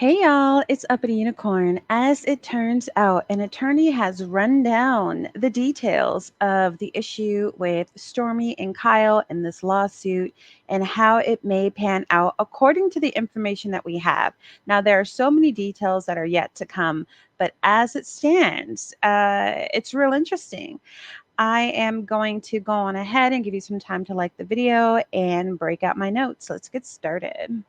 Hey y'all, it's Uppity Unicorn. As it turns out, an attorney has run down the details of the issue with Stormy and Kyle in this lawsuit and how it may pan out according to the information that we have. Now, there are so many details that are yet to come, but as it stands, it's real interesting. I am going to go on ahead and give you some time to like the video and break out my notes. Let's get started.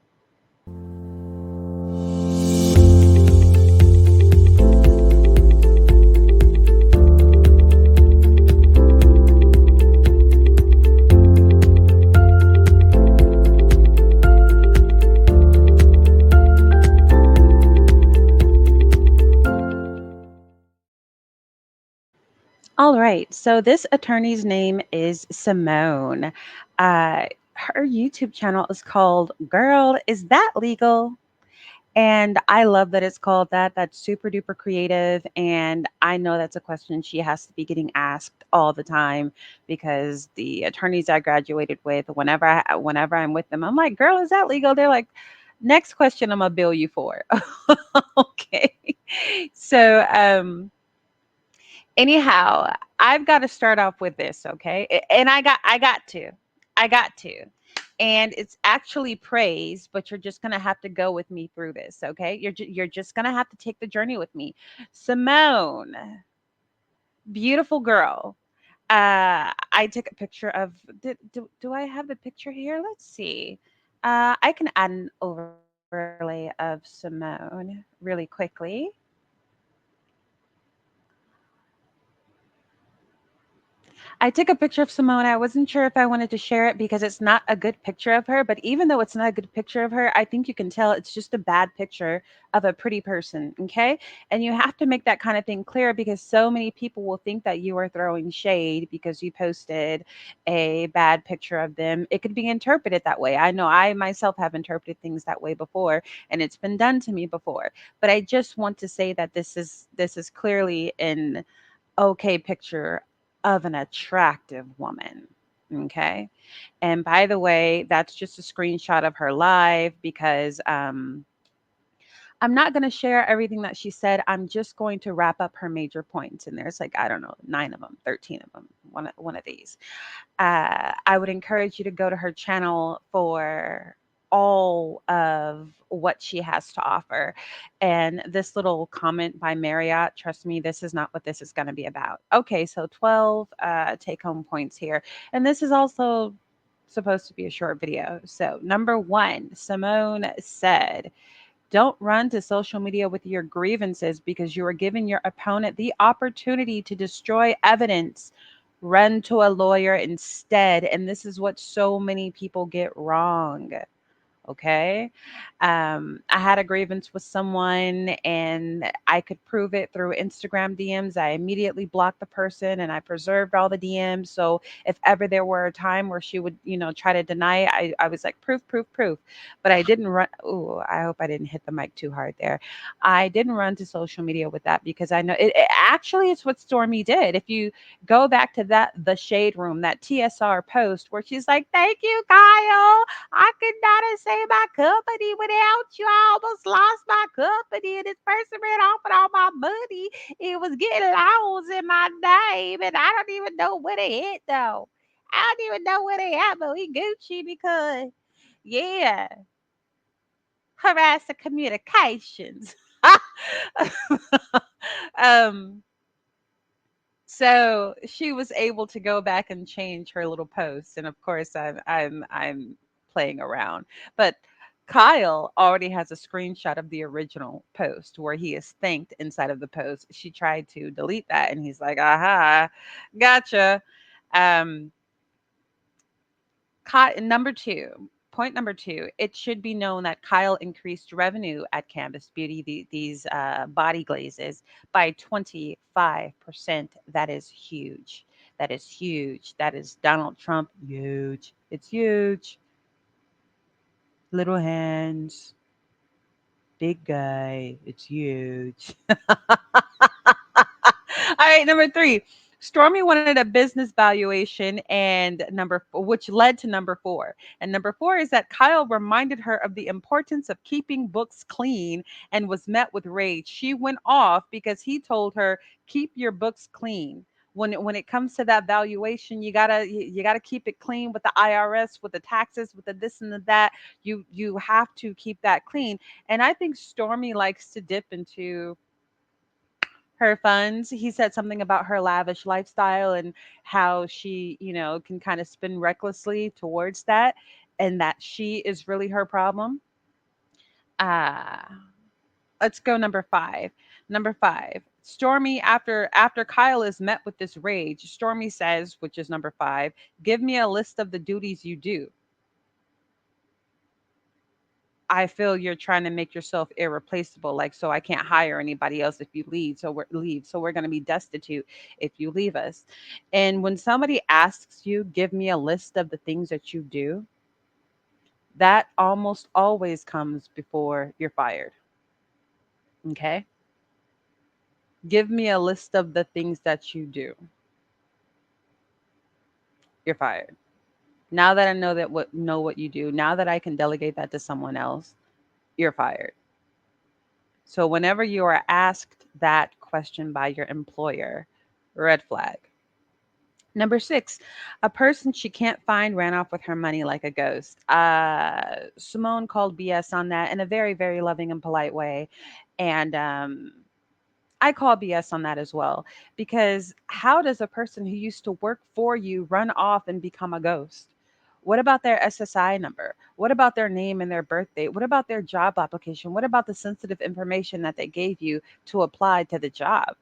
All right. So this attorney's name is Simone. Her YouTube channel is called Girl, Is That Legal? And I love that it's called that. That's super duper creative. And I know that's a question she has to be getting asked all the time because the attorneys I graduated with, whenever I'm with them, I'm like, girl, is that legal? They're like, next question I'm gonna bill you for. Okay. So anyhow, I've got to start off with this, okay? And I got to. And it's actually praise, but you're just going to have to go with me through this, okay? You're just going to have to take the journey with me. Simone, beautiful girl. I took a picture of do I have the picture here? Let's see. I can add an overlay of Simone really quickly. I took a picture of Simone. I wasn't sure if I wanted to share it because it's not a good picture of her. But even though it's not a good picture of her, I think you can tell it's just a bad picture of a pretty person. Okay. And you have to make that kind of thing clear because so many people will think that you are throwing shade because you posted a bad picture of them. It could be interpreted that way. I know I myself have interpreted things that way before, and it's been done to me before. But I just want to say that this is clearly an okay picture of an attractive woman. Okay. And by the way, that's just a screenshot of her live because I'm not going to share everything that she said. I'm just going to wrap up her major points. And there's like, I don't know, 9 of them, 13 of them, one of these. I would encourage you to go to her channel for all of what she has to offer. And this little comment by Marriott, trust me, this is not what this is going to be about. Okay, so 12 take home points here. And this is also supposed to be a short video. So, number one, Simone said, don't run to social media with your grievances because you are giving your opponent the opportunity to destroy evidence. Run to a lawyer instead. And this is what so many people get wrong. Okay. I had a grievance with someone and I could prove it through Instagram DMs. I immediately blocked the person and I preserved all the DMs. So if ever there were a time where she would, try to deny it, I was like, proof, proof, proof. But I didn't run. Oh, I hope I didn't hit the mic too hard there. I didn't run to social media with that because I know actually it's what Stormy did. If you go back to the shade room, that TSR post where she's like, thank you, Kyle. I could not have saved my company without you. I almost lost my company, and this person ran off with all my money. It was getting loans in my name, and I don't even know where they hit though. I don't even know where they at, but we Gucci because yeah, harassing communications. um, so she was able to go back and change her little post, and of course, I'm playing around, but Kyle already has a screenshot of the original post where he is thanked inside of the post. She tried to delete that, and he's like, "Aha, gotcha." Um, number two. Point number two, it should be known that Kyle increased revenue at Canvas Beauty, these body glazes, by 25%. That is huge. That is huge. That is Donald Trump huge. It's huge. Little hands, big guy. It's huge. All right, number three. Stormy wanted a business valuation and which led to number 4. And number 4 is that Kyle reminded her of the importance of keeping books clean and was met with rage. She went off because he told her, "Keep your books clean." When it comes to that valuation, you gotta keep it clean with the IRS, with the taxes, with the this and the that. You have to keep that clean. And I think Stormy likes to dip into her funds. He said something about her lavish lifestyle and how she, can kind of spin recklessly towards that, and that she is really her problem. Ah, let's go number 5. Number 5. Stormy, after Kyle is met with this rage, Stormy says, which is number 5, "Give me a list of the duties you do. I feel you're trying to make yourself irreplaceable, like, so I can't hire anybody else if you leave. So we're going to be destitute if you leave us." And when somebody asks you, "Give me a list of the things that you do," that almost always comes before you're fired. Okay? Give me a list of the things that you do. You're fired. Now that I know what you do, now that I can delegate that to someone else, you're fired. So whenever you are asked that question by your employer, red flag. Number 6, a person she can't find ran off with her money like a ghost. Simone called BS on that in a very, very loving and polite way. And I call BS on that as well. Because how does a person who used to work for you run off and become a ghost? What about their SSI number? What about their name and their birth date? What about their job application? What about the sensitive information that they gave you to apply to the job?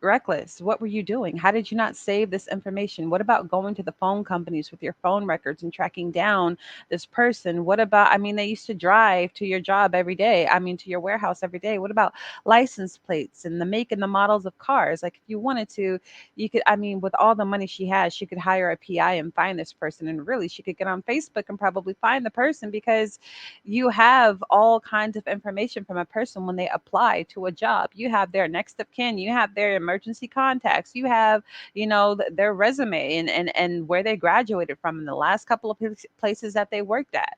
Reckless. What were you doing? How did you not save this information? What about going to the phone companies with your phone records and tracking down this person? What about, I mean, they used to drive to your job every day. I mean, to your warehouse every day. What about license plates and the make and the models of cars? Like, if you wanted to, you could, I mean, with all the money she has, she could hire a PI and find this person. And really, she could get on Facebook and probably find the person because you have all kinds of information from a person when they apply to a job. You have their next of kin, you have their emergency contacts, you have, their resume and where they graduated from in the last couple of places that they worked at.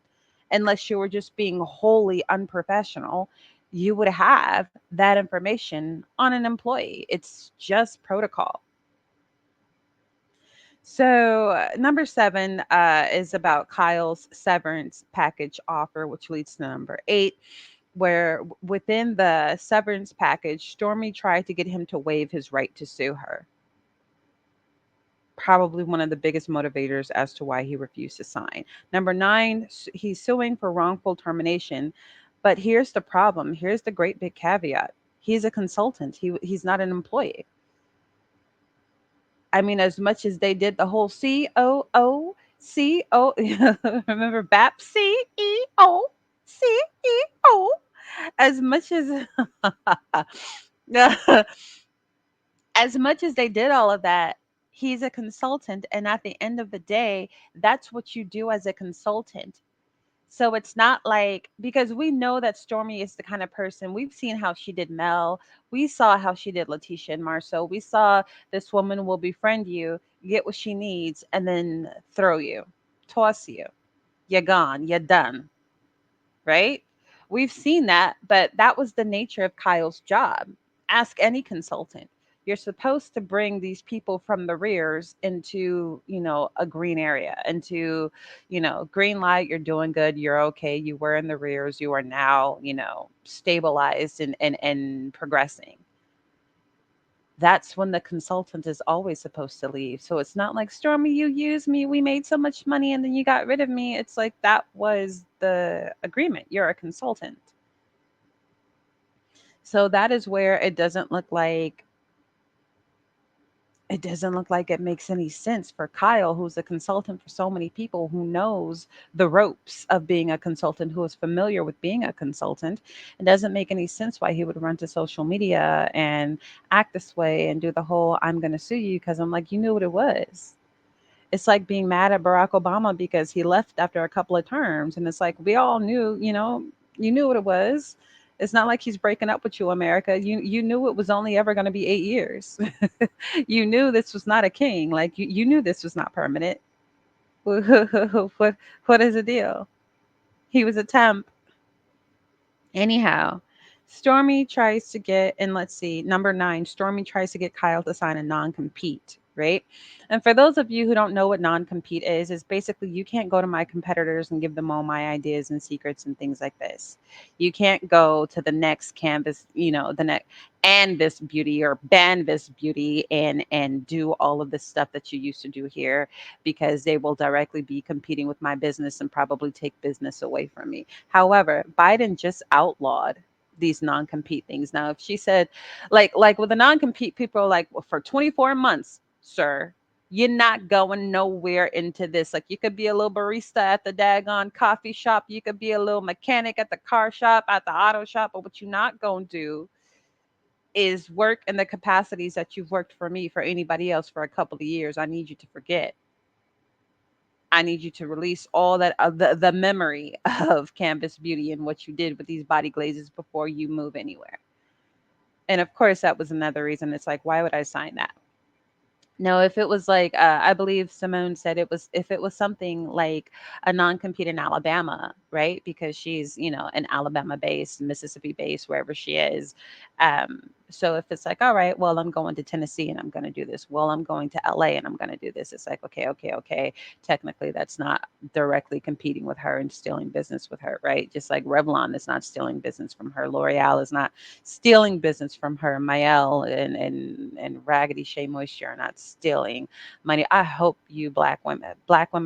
Unless you were just being wholly unprofessional, you would have that information on an employee. It's just protocol. So, number 7 is about Kyle's severance package offer, which leads to number 8, where within the severance package, Stormy tried to get him to waive his right to sue her. Probably one of the biggest motivators as to why he refused to sign. Number 9, he's suing for wrongful termination. But here's the problem. Here's the great big caveat. He's a consultant. He's not an employee. I mean, as much as they did the whole COO, CO, remember BAP, CEO, CEO, as much as as much as they did all of that, he's a consultant. And at the end of the day, that's what you do as a consultant. So it's not like, because we know that Stormy is the kind of person, we've seen how she did Mel. We saw how she did Letitia and Marceau. We saw this woman will befriend you, get what she needs, and then throw you, toss you. You're gone. You're done. Right? We've seen that, but that was the nature of Kyle's job. Ask any consultant. You're supposed to bring these people from the rears into, a green area, into, green light, you're doing good, you're okay, you were in the rears, you are now, stabilized and progressing. That's when the consultant is always supposed to leave. So it's not like, "Stormy, you used me. We made so much money and then you got rid of me." It's like, that was the agreement. You're a consultant. So that is where it makes any sense for Kyle, who's a consultant for so many people, who knows the ropes of being a consultant, who is familiar with being a consultant. It doesn't make any sense why he would run to social media and act this way and do the whole "I'm going to sue you," because I'm like, you knew what it was. It's like being mad at Barack Obama because he left after a couple of terms. And it's like, we all knew, you knew what it was. It's not like he's breaking up with you, America. You knew it was only ever going to be 8 years. You knew this was not a king. Like you knew this was not permanent. What is the deal? He was a temp. Anyhow, Stormy tries to get, and let's see, number 9, Stormy tries to get Kyle to sign a non compete, right? And for those of you who don't know what non compete is basically you can't go to my competitors and give them all my ideas and secrets and things like this. You can't go to the next canvas, the next and this beauty or ban this beauty and do all of this stuff that you used to do here because they will directly be competing with my business and probably take business away from me. However, Biden just outlawed these non-compete things. Now, if she said, like with the non-compete, people are like, well, for 24 months, sir, you're not going nowhere into this. Like you could be a little barista at the daggone coffee shop, you could be a little mechanic at the car shop, at the auto shop, but what you're not going to do is work in the capacities that you've worked for me, for anybody else for a couple of years. I need you to forget. I need you to release all that the memory of Canvas Beauty and what you did with these body glazes before you move anywhere. And of course, that was another reason. It's like, why would I sign that? No, if it was like, I believe Simone said it was, if it was something like a non-compete in Alabama, right? Because she's, an Alabama based, Mississippi based, wherever she is. So if it's like, all right, well, I'm going to Tennessee and I'm going to do this. Well, I'm going to LA and I'm going to do this. It's like, okay, okay, okay. Technically, that's not directly competing with her and stealing business with her, right? Just like Revlon is not stealing business from her. L'Oreal is not stealing business from her. Mayel and Raggedy Shea Moisture are not stealing money. I hope you black women,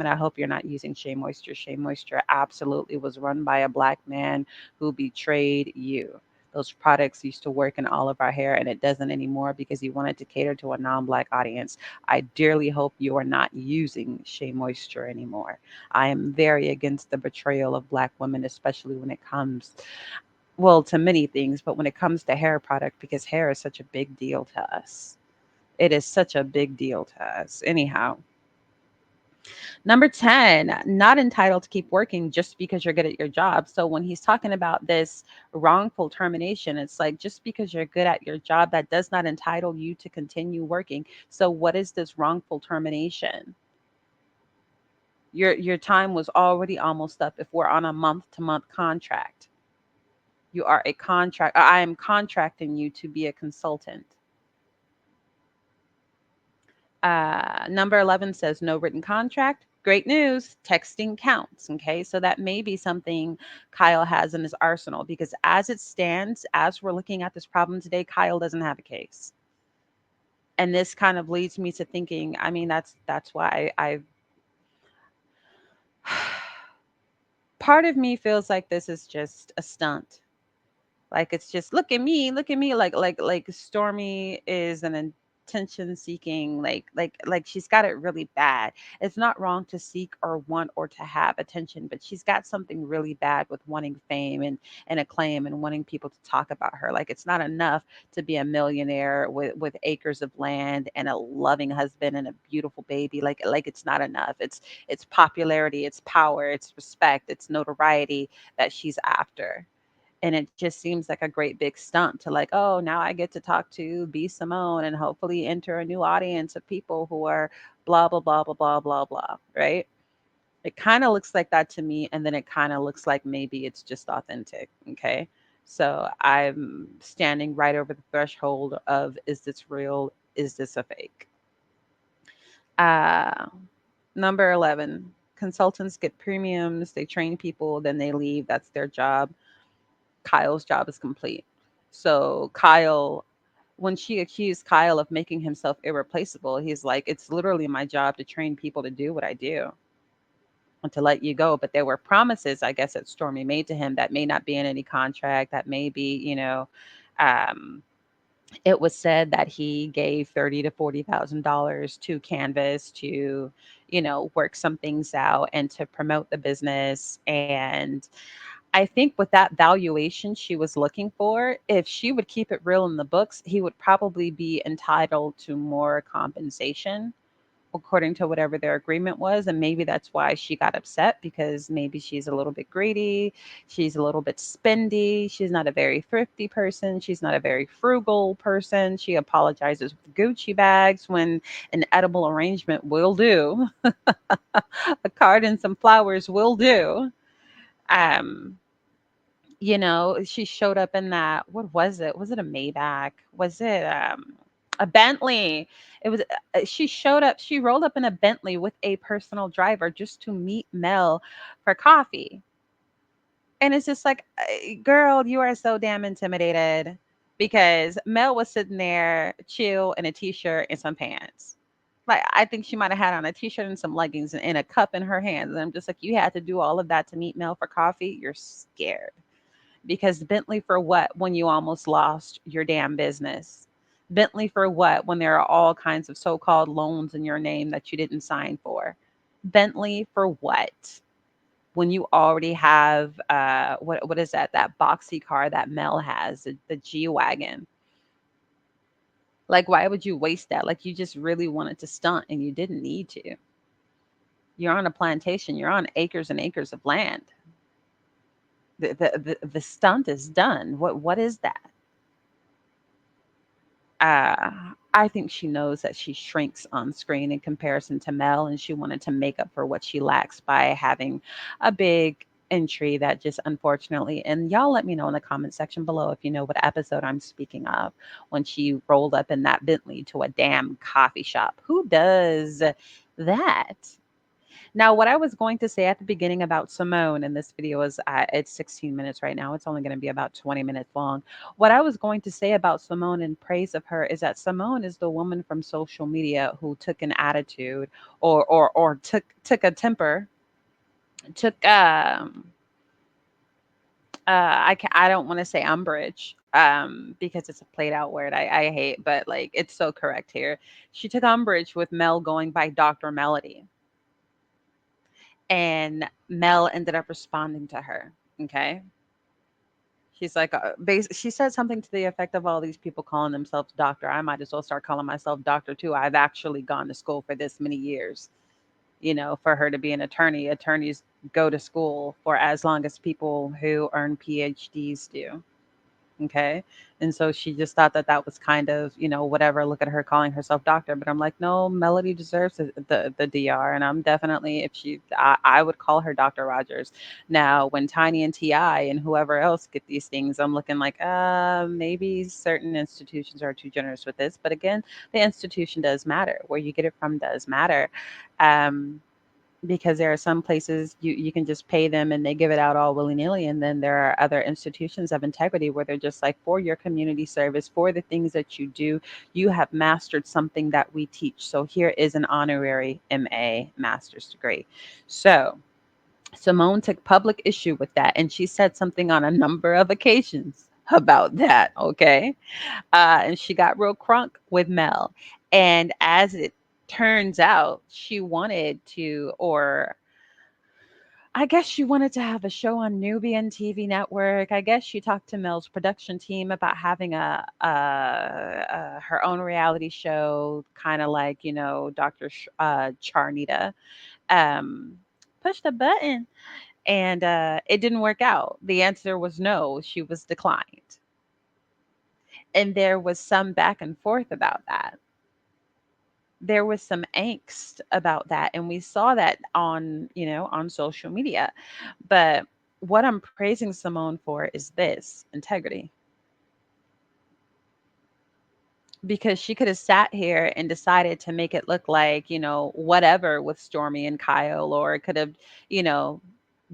I hope you're not using Shea Moisture. Shea Moisture absolutely was run by a black man who betrayed you. Those products used to work in all of our hair and it doesn't anymore because he wanted to cater to a non-black audience. I dearly hope you are not using Shea Moisture anymore. I am very against the betrayal of black women, especially when it comes, well, to many things, but when it comes to hair product, because hair is such a big deal to us. It is such a big deal to us. Anyhow, number 10, not entitled to keep working just because you're good at your job. So when he's talking about this wrongful termination, it's like just because you're good at your job, that does not entitle you to continue working. So what is this wrongful termination? Your time was already almost up if we're on a month to month contract. You are a contract. I am contracting you to be a consultant. Number 11 says no written contract. Great news. Texting counts. Okay. So that may be something Kyle has in his arsenal because as it stands, as we're looking at this problem today, Kyle doesn't have a case. And this kind of leads me to thinking, I mean, that's why I part of me feels like this is just a stunt. Like it's just look at me, like Stormy is an attention seeking, like she's got it really bad. It's not wrong to seek or want or to have attention, but she's got something really bad with wanting fame and acclaim and wanting people to talk about her. Like it's not enough to be a millionaire with acres of land and a loving husband and a beautiful baby. Like it's not enough. It's popularity, it's power, it's respect, it's notoriety that she's after, and it just seems like a great big stunt to like, oh, now I get to talk to B Simone and hopefully enter a new audience of people who are blah blah blah blah blah blah blah, right? It kind of looks like that to me, and then it kind of looks like maybe it's just authentic. Okay, so I'm standing right over the threshold of, is this real, is this a fake? uh Number 11, consultants get premiums, they train people, then they leave, that's their job. Kyle's job is complete. So Kyle, when she accused Kyle of making himself irreplaceable, he's like, it's literally my job to train people to do what I do and to let you go. But there were promises, I guess, that Stormy made to him that may not be in any contract, that may be, um, it was said that he gave $30,000 to $40,000 to Canvas to, work some things out and to promote the business. And I think with that valuation she was looking for, if she would keep it real in the books, he would probably be entitled to more compensation according to whatever their agreement was. And maybe that's why she got upset, because maybe she's a little bit greedy. She's a little bit spendy. She's not a very thrifty person. She's not a very frugal person. She apologizes with Gucci bags when an edible arrangement will do. A card and some flowers will do. Um, she showed up in that, what was it? Was it a Maybach? Was it a Bentley? It was she showed up, she rolled up in a Bentley with a personal driver just to meet Mel for coffee. And it's just like, girl, you are so damn intimidated, because Mel was sitting there chill in a t-shirt and some pants. Like, I think she might have had on a t-shirt and some leggings and a cup in her hands. And I'm just like, you had to do all of that to meet Mel for coffee? You're scared. Because Bentley for what when you almost lost your damn business? Bentley for what when there are all kinds of so-called loans in your name that you didn't sign for? Bentley for what when you already have what is that, that boxy car that Mel has, the G-Wagon? Like, why would you waste that? Like, you just really wanted to stunt and you didn't need to. You're on a plantation, you're on acres and acres of land. The stunt is done. What is that? I think she knows that she shrinks on screen in comparison to Mel, and she wanted to make up for what she lacks by having a big entry that just unfortunately. And y'all let me know in the comment section below if you know what episode I'm speaking of, when she rolled up in that Bentley to a damn coffee shop. Who does that? Now, what I was going to say at the beginning about Simone, and this video is it's 16 minutes right now. It's only going to be about 20 minutes long. What I was going to say about Simone in praise of her is that Simone is the woman from social media who took an attitude, or took a temper, took I don't want to say umbrage, because it's a played out word I hate, but like, it's so correct here. She took umbrage with Mel going by Dr. Melody, and Mel ended up responding to her. Okay. She's like, she said something to the effect of, all these people calling themselves doctor. I might as well start calling myself doctor too. I've actually gone to school for this many years. For her to be an attorney, attorneys go to school for as long as people who earn PhDs do. Okay. And so she just thought that that was kind of, whatever. Look at her calling herself doctor. But I'm like, no, Melody deserves the DR. And I'm definitely, if I would call her Dr. Rogers. Now, when Tiny and T.I. and whoever else get these things, I'm looking like, maybe certain institutions are too generous with this. But again, the institution does matter. Where you get it from does matter. Um, because there are some places you can just pay them and they give it out all willy-nilly, and then there are other institutions of integrity where they're just like, for your community service, for the things that you do, you have mastered something that we teach, so here is an honorary master's degree. So Simone took public issue with that, and she said something on a number of occasions about that. Okay. And she got real crunk with Mel. And as it turns out, she wanted to, or I guess she wanted to have a show on Nubian TV network. I guess she talked to Mel's production team about having her own reality show, kind of like, Dr. Charnita. Um, Push the button, and it didn't work out. The answer was no. She was declined, and there was some back and forth about that. There was some angst about that, and we saw that on social media. But what I'm praising Simone for is this: integrity. Because she could have sat here and decided to make it look like, whatever with Stormy and Kyle, or it could have, you know,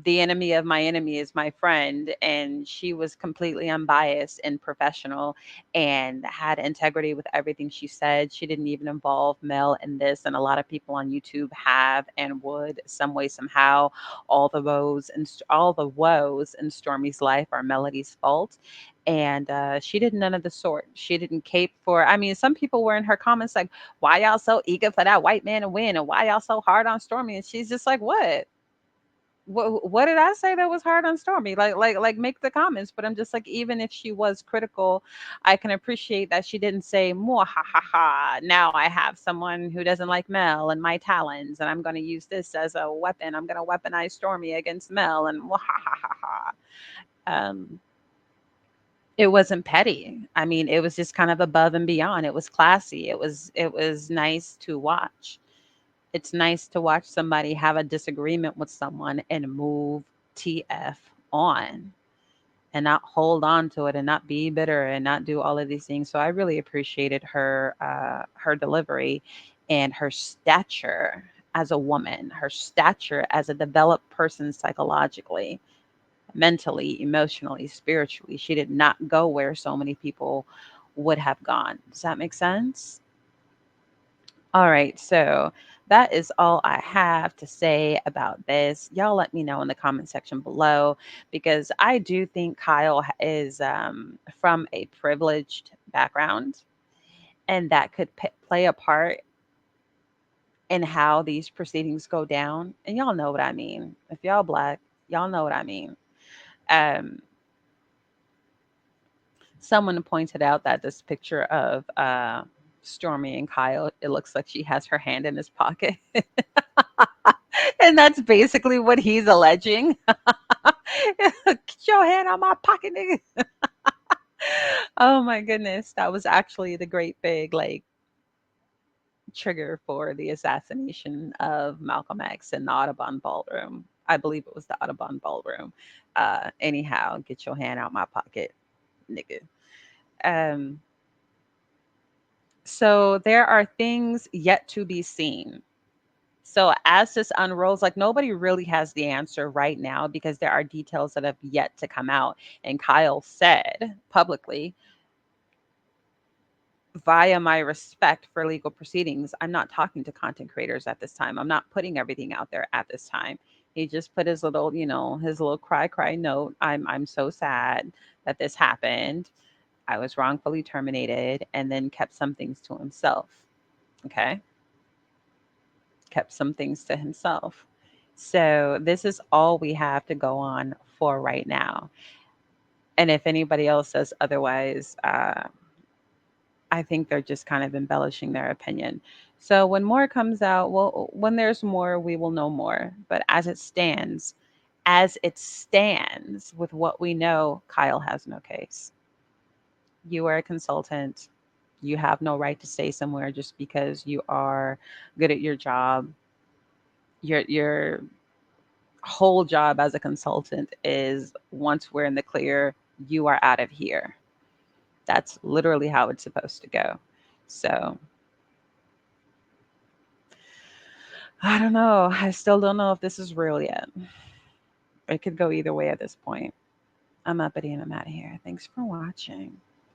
the enemy of my enemy is my friend. And she was completely unbiased and professional and had integrity with everything she said. She didn't even involve Mel in this. And a lot of people on YouTube have and would, some way, somehow. All the woes in Stormy's life are Melody's fault, and she did none of the sort. She didn't cape for. I mean, some people were in her comments like, "Why y'all so eager for that white man to win? And why y'all so hard on Stormy?" And she's just like, "What? What did I say that was hard on Stormy? Like make the comments. But I'm just like, even if she was critical, I can appreciate that she didn't say more ha ha ha. Now I have someone who doesn't like Mel and my talons, and I'm going to use this as a weapon. I'm going to weaponize Stormy against Mel and ha ha ha ha. Um, it wasn't petty. I mean, it was just kind of above and beyond. It was classy. It was nice to watch. It's nice to watch somebody have a disagreement with someone and move TF on and not hold on to it and not be bitter and not do all of these things. So I really appreciated her delivery and her stature as a woman, her stature as a developed person psychologically, mentally, emotionally, spiritually. She did not go where so many people would have gone. Does that make sense? All right, so that is all I have to say about this. Y'all let me know in the comment section below because I do think Kyle is from a privileged background, and that could play a part in how these proceedings go down. And y'all know what I mean. If y'all black, y'all know what I mean. Um, Someone pointed out that this picture of Stormy and Kyle, it looks like she has her hand in his pocket. And that's basically what he's alleging. Get your hand on my pocket, nigga. Oh my goodness. That was actually the great big like trigger for the assassination of Malcolm X in the Audubon Ballroom. I believe it was the Audubon Ballroom. Anyhow, get your hand out my pocket, nigga. Um, so there are things yet to be seen. So as this unrolls, like nobody really has the answer right now because there are details that have yet to come out. And Kyle said publicly, via my respect for legal proceedings, I'm not talking to content creators at this time. I'm not putting everything out there at this time. He just put his little, his little cry note. I'm so sad that this happened. I was wrongfully terminated, and then kept some things to himself. Okay. Kept some things to himself. So this is all we have to go on for right now. And if anybody else says otherwise, I think they're just kind of embellishing their opinion. So when more comes out, well, when there's more, we will know more. But as it stands with what we know, Kyle has no case. You are a consultant. You have no right to stay somewhere just because you are good at your job. Your whole job as a consultant is once we're in the clear, you are out of here. That's literally how it's supposed to go. So I don't know. I still don't know if this is real yet. It could go either way at this point. I'm Uppity and I'm out of here. Thanks for watching.